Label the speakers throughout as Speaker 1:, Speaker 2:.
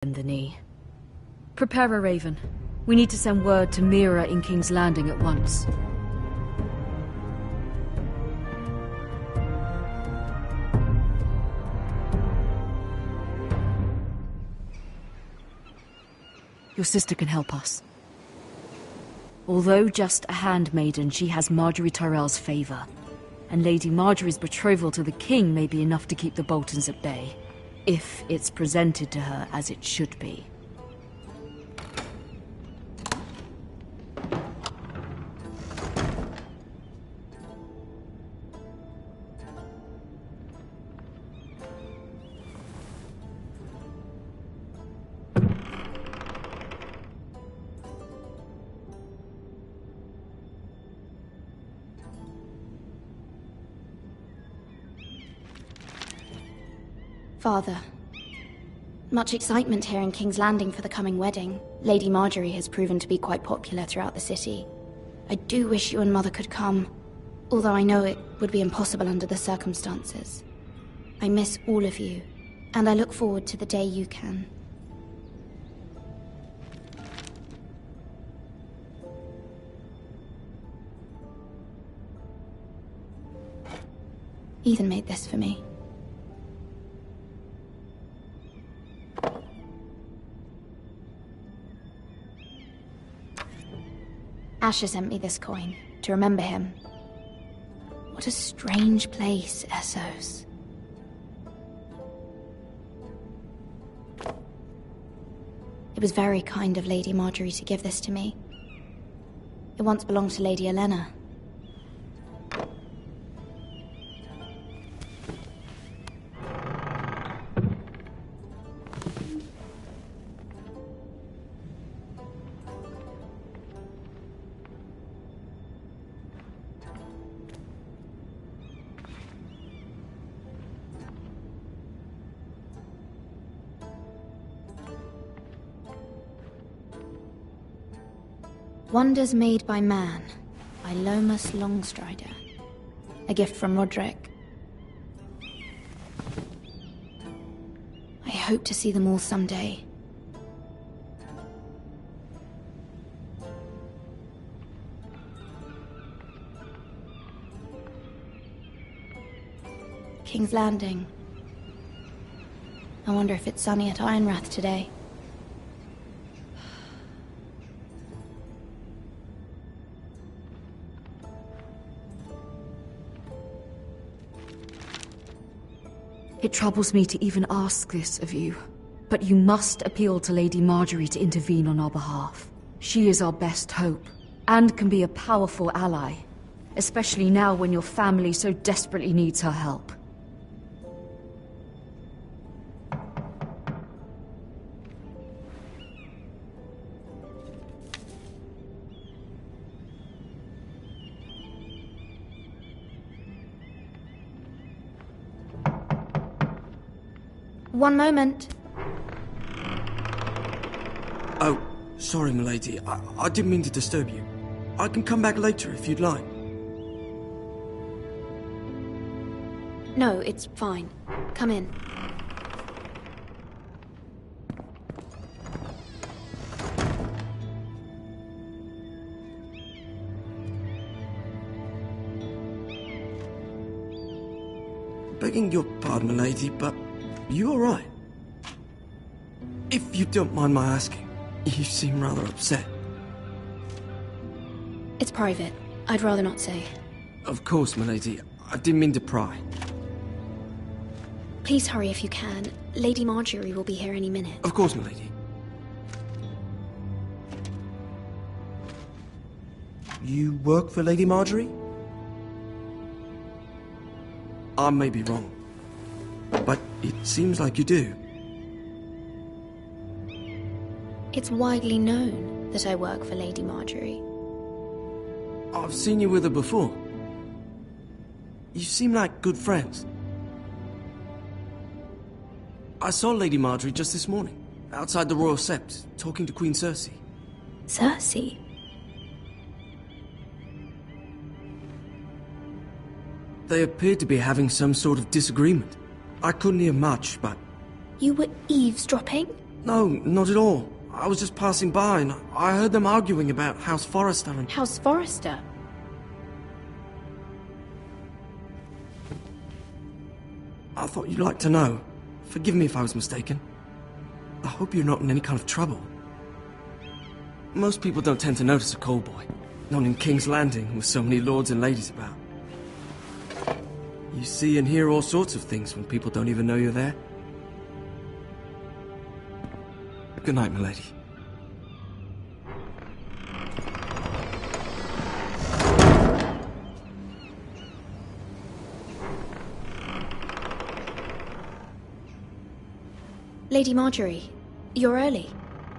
Speaker 1: bend the knee. Prepare a raven. We need to send word to Mira in King's Landing at once. Your sister can help us. Although just a handmaiden, she has Marjorie Tyrell's favor. And Lady Marjorie's betrothal to the king may be enough to keep the Boltons at bay, if it's presented to her as it should be.
Speaker 2: Father. Much excitement here in King's Landing for the coming wedding. Lady Marjorie has proven to be quite popular throughout the city. I do wish you and Mother could come, although I know it would be impossible under the circumstances. I miss all of you, and I look forward to the day you can. Ethan made this for me. Asher sent me this coin, to remember him. What a strange place, Essos. It was very kind of Lady Marjorie to give this to me. It once belonged to Lady Elena. Wonders Made by Man, by Lomas Longstrider. A gift from Roderick. I hope to see them all someday. King's Landing. I wonder if it's sunny at Ironrath today.
Speaker 1: It troubles me to even ask this of you, but you must appeal to Lady Marjorie to intervene on our behalf. She is our best hope, and can be a powerful ally, especially now when your family so desperately needs her help.
Speaker 2: One moment.
Speaker 3: Oh, sorry, milady. I didn't mean to disturb you. I can come back later if you'd like.
Speaker 2: No, it's fine. Come in.
Speaker 3: Begging your pardon, milady, but you all right? If you don't mind my asking, you seem rather upset.
Speaker 2: It's private. I'd rather not say.
Speaker 3: Of course, milady. I didn't mean to pry.
Speaker 2: Please hurry if you can. Lady Marjorie will be here any minute.
Speaker 3: Of course, milady. You work for Lady Marjorie? I may be wrong, but it seems like you do.
Speaker 2: It's widely known that I work for Lady Marjorie.
Speaker 3: I've seen you with her before. You seem like good friends. I saw Lady Marjorie just this morning, outside the Royal Sept, talking to Queen Cersei.
Speaker 2: Cersei?
Speaker 3: They appeared to be having some sort of disagreement. I couldn't hear much, but...
Speaker 2: You were eavesdropping?
Speaker 3: No, not at all. I was just passing by and I heard them arguing about House Forrester and...
Speaker 2: House Forrester?
Speaker 3: I thought you'd like to know. Forgive me if I was mistaken. I hope you're not in any kind of trouble. Most people don't tend to notice a call boy. Not in King's Landing, with so many lords and ladies about. You see and hear all sorts of things when people don't even know you're there. Good night, milady.
Speaker 2: Lady Marjorie, you're early.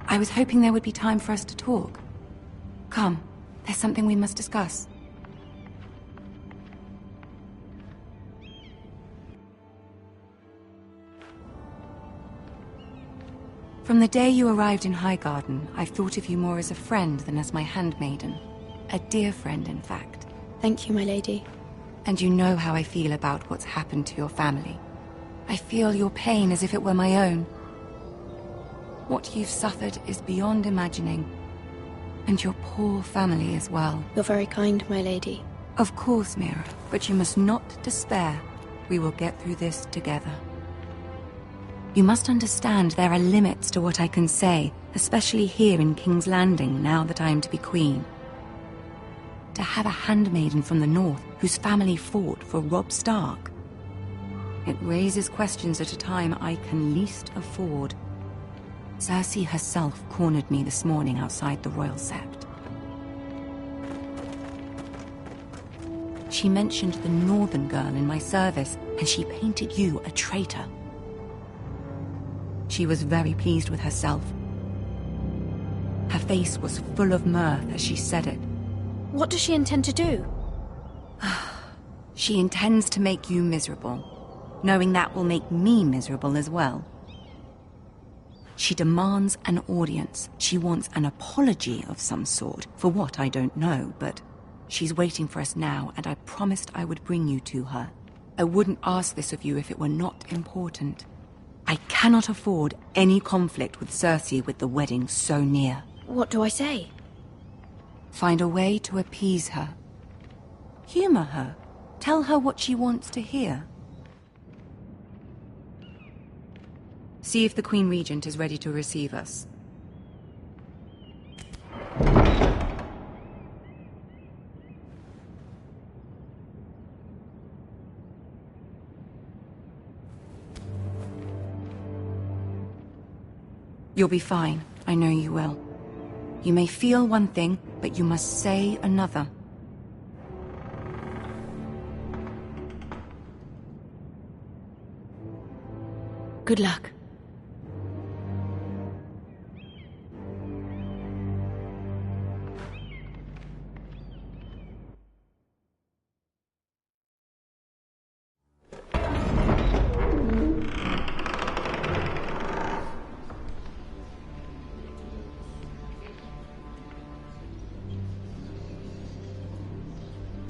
Speaker 4: I was hoping there would be time for us to talk. Come, there's something we must discuss. From the day you arrived in Highgarden, I've thought of you more as a friend than as my handmaiden. A dear friend, in fact.
Speaker 2: Thank you, my lady.
Speaker 4: And you know how I feel about what's happened to your family. I feel your pain as if it were my own. What you've suffered is beyond imagining. And your poor family as well.
Speaker 2: You're very kind, my lady.
Speaker 4: Of course, Mira, but you must not despair. We will get through this together. You must understand there are limits to what I can say, especially here in King's Landing, now that I am to be queen. To have a handmaiden from the north whose family fought for Robb Stark. It raises questions at a time I can least afford. Cersei herself cornered me this morning outside the Royal Sept. She mentioned the northern girl in my service, and she painted you a traitor. She was very pleased with herself. Her face was full of mirth as she said it.
Speaker 2: What does she intend to do?
Speaker 4: She intends to make you miserable, knowing that will make me miserable as well. She demands an audience. She wants an apology of some sort, for what I don't know, but she's waiting for us now, and I promised I would bring you to her. I wouldn't ask this of you if it were not important. I cannot afford any conflict with Cersei with the wedding so near.
Speaker 2: What do I say?
Speaker 4: Find a way to appease her. Humor her. Tell her what she wants to hear. See if the Queen Regent is ready to receive us. You'll be fine. I know you will. You may feel one thing, but you must say another.
Speaker 2: Good luck.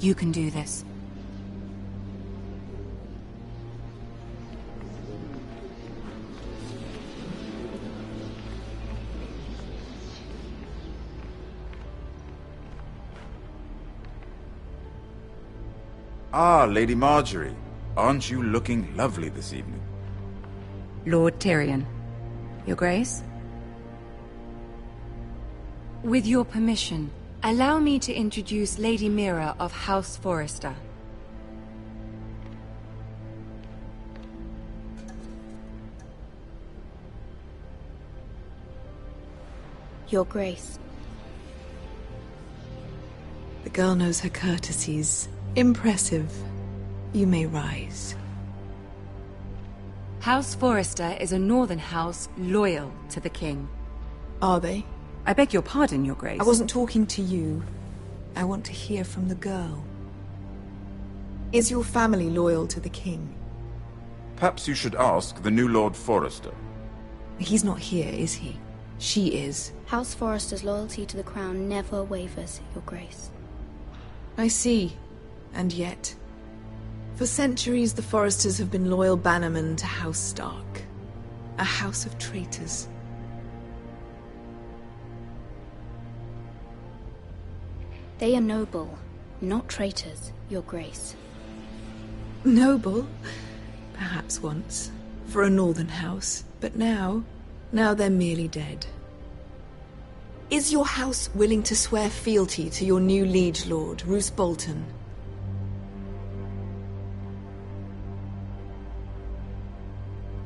Speaker 4: You can do this.
Speaker 5: Ah, Lady Marjorie. Aren't you looking lovely this evening?
Speaker 4: Lord Tyrion. Your Grace? With your permission, allow me to introduce Lady Mira of House Forrester.
Speaker 2: Your Grace.
Speaker 6: The girl knows her courtesies. Impressive. You may rise.
Speaker 4: House Forrester is a northern house loyal to the king.
Speaker 6: Are they?
Speaker 4: I beg your pardon, Your Grace.
Speaker 6: I wasn't talking to you. I want to hear from the girl. Is your family loyal to the king?
Speaker 5: Perhaps you should ask the new Lord Forrester.
Speaker 6: He's not here, is he? She is.
Speaker 2: House Forrester's loyalty to the crown never wavers, Your Grace.
Speaker 6: I see. And yet, for centuries the Forresters have been loyal bannermen to House Stark. A house of traitors.
Speaker 2: They are noble, not traitors, Your Grace.
Speaker 6: Noble? Perhaps once. For a northern house. But now they're merely dead. Is your house willing to swear fealty to your new liege lord, Roose Bolton?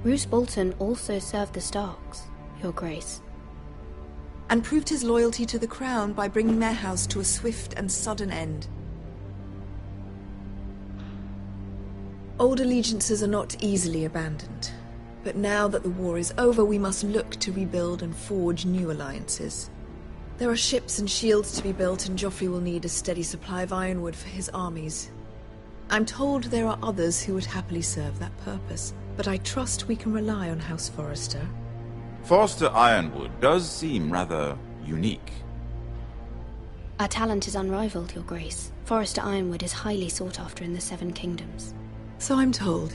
Speaker 2: Roose Bolton also served the Starks, Your Grace.
Speaker 6: And proved his loyalty to the crown by bringing their house to a swift and sudden end. Old allegiances are not easily abandoned. But now that the war is over, we must look to rebuild and forge new alliances. There are ships and shields to be built, and Joffrey will need a steady supply of ironwood for his armies. I'm told there are others who would happily serve that purpose, but I trust we can rely on House Forrester.
Speaker 5: Forrester Ironwood does seem rather unique.
Speaker 2: Our talent is unrivaled, Your Grace. Forrester Ironwood is highly sought after in the Seven Kingdoms.
Speaker 6: So I'm told.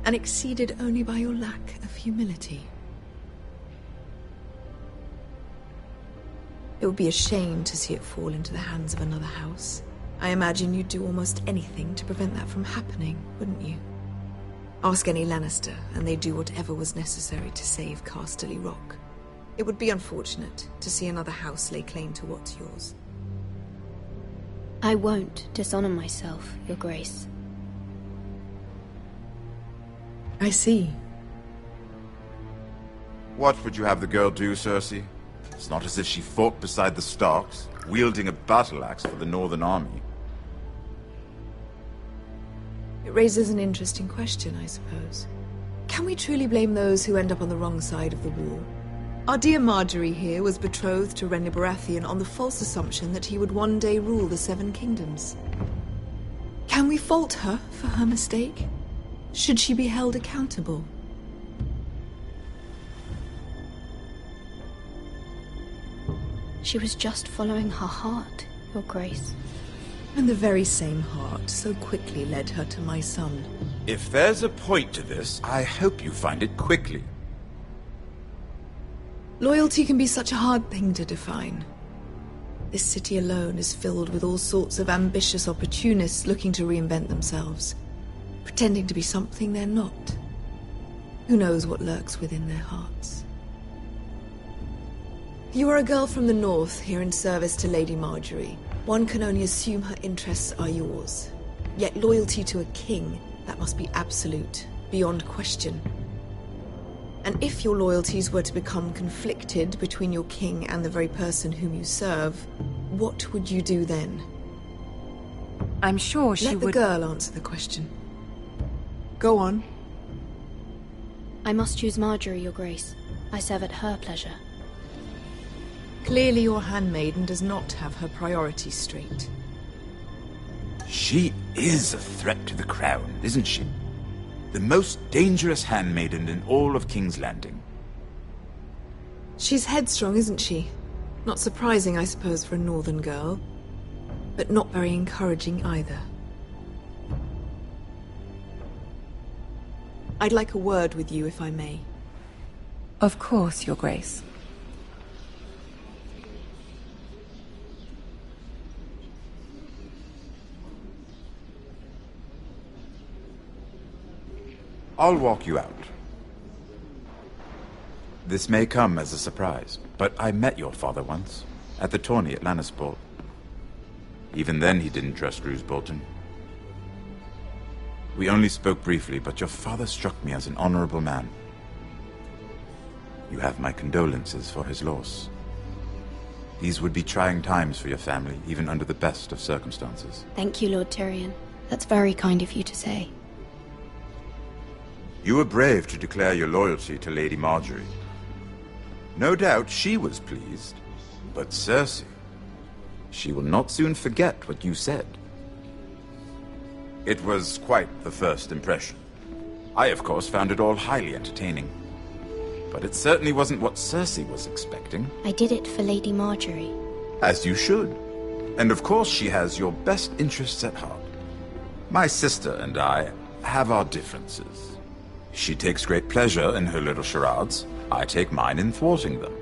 Speaker 6: And exceeded only by your lack of humility. It would be a shame to see it fall into the hands of another house. I imagine you'd do almost anything to prevent that from happening, wouldn't you? Ask any Lannister, and they'd do whatever was necessary to save Casterly Rock. It would be unfortunate to see another house lay claim to what's yours.
Speaker 2: I won't dishonor myself, Your Grace.
Speaker 6: I see.
Speaker 5: What would you have the girl do, Cersei? It's not as if she fought beside the Starks, wielding a battle axe for the Northern Army.
Speaker 6: It raises an interesting question, I suppose. Can we truly blame those who end up on the wrong side of the war? Our dear Marjorie here was betrothed to Renly Baratheon on the false assumption that he would one day rule the Seven Kingdoms. Can we fault her for her mistake? Should she be held accountable?
Speaker 2: She was just following her heart, Your Grace.
Speaker 6: And the very same heart so quickly led her to my son.
Speaker 5: If there's a point to this, I hope you find it quickly.
Speaker 6: Loyalty can be such a hard thing to define. This city alone is filled with all sorts of ambitious opportunists looking to reinvent themselves, pretending to be something they're not. Who knows what lurks within their hearts? You are a girl from the north, here in service to Lady Marjorie. One can only assume her interests are yours. Yet loyalty to a king, that must be absolute, beyond question. And if your loyalties were to become conflicted between your king and the very person whom you serve, what would you do then?
Speaker 4: I'm sure she
Speaker 6: would... Let the girl answer the question. Go on.
Speaker 2: I must choose Marjorie, Your Grace. I serve at her pleasure.
Speaker 6: Clearly your handmaiden does not have her priorities straight.
Speaker 5: She is a threat to the crown, isn't she? The most dangerous handmaiden in all of King's Landing.
Speaker 6: She's headstrong, isn't she? Not surprising, I suppose, for a northern girl. But not very encouraging either. I'd like a word with you, if I may.
Speaker 4: Of course, Your Grace.
Speaker 5: I'll walk you out. This may come as a surprise, but I met your father once, at the tourney at Lannisport. Even then he didn't trust Roose Bolton. We only spoke briefly, but your father struck me as an honorable man. You have my condolences for his loss. These would be trying times for your family, even under the best of circumstances.
Speaker 2: Thank you, Lord Tyrion. That's very kind of you to say.
Speaker 5: You were brave to declare your loyalty to Lady Marjorie. No doubt she was pleased, but Cersei, she will not soon forget what you said. It was quite the first impression. I, of course, found it all highly entertaining. But it certainly wasn't what Cersei was expecting.
Speaker 2: I did it for Lady Marjorie.
Speaker 5: As you should. And of course she has your best interests at heart. My sister and I have our differences. She takes great pleasure in her little charades. I take mine in thwarting them.